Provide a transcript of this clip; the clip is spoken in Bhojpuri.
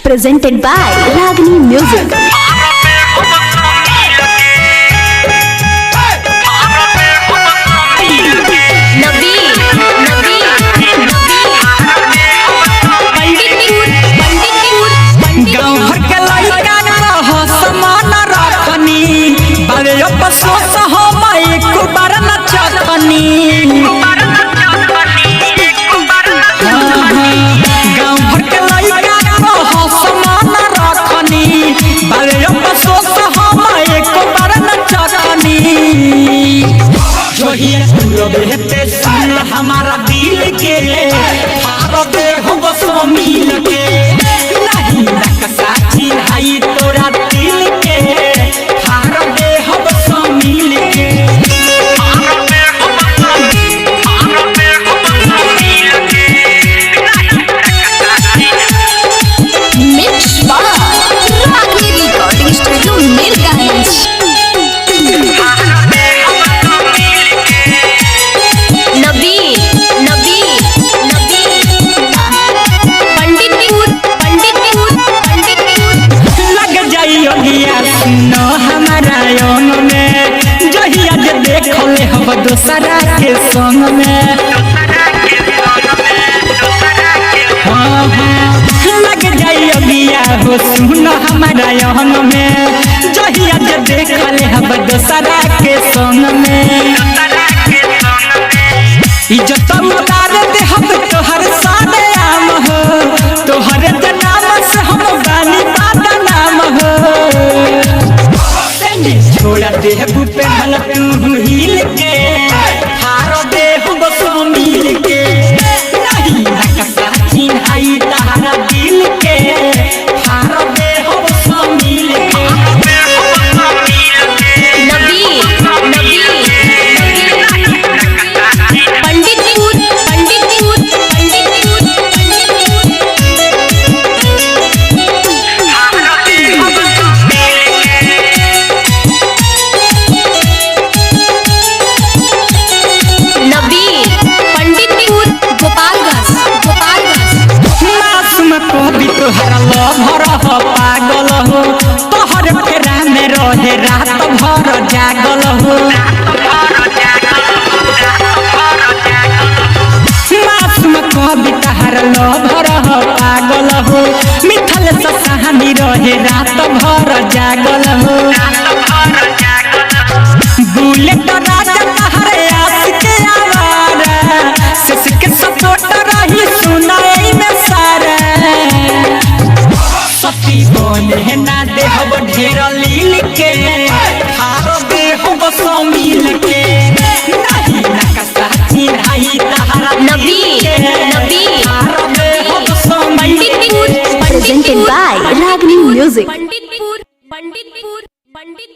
presented by Ragini Music. हमारा दिल के दे हो बसो मिल के नहीं नक्शा चिन्हाई तोरा दिल के दे हो बसो मिल के Mix by Ragini Recording Studio, Mirganj. दोसरा के संग में लग जाई अगिया हो सुन हमारा यहन में जहिया जे देखले हम दोसरा के संग में इज्जत उतार दे हम तोहर सादे आम हो तोहरे नाम से हम बानी बादा नाम हो छोड़ा दे पे हल तू हिल के दे हो बसो मिल के नहीं नक्शा चिन्हाई तारा दिल के दे हो बसो मिल के पागल हो तोहर फेरा में रहे रात भर जागल हो मासूम कविता हर भर पागल हो मिथल सहानी रहे रात भर जागल हो बुलेट राजा तहरे आस के आवारा सस के सपोर्ट रही सुनाई में सारा सती बोले ना दे हो ढेर लील के दे हो बसो मिल के नहीं नक्शा चिन्हाई तारा नबी दे हो बसो मिल के presented by Ragini Music.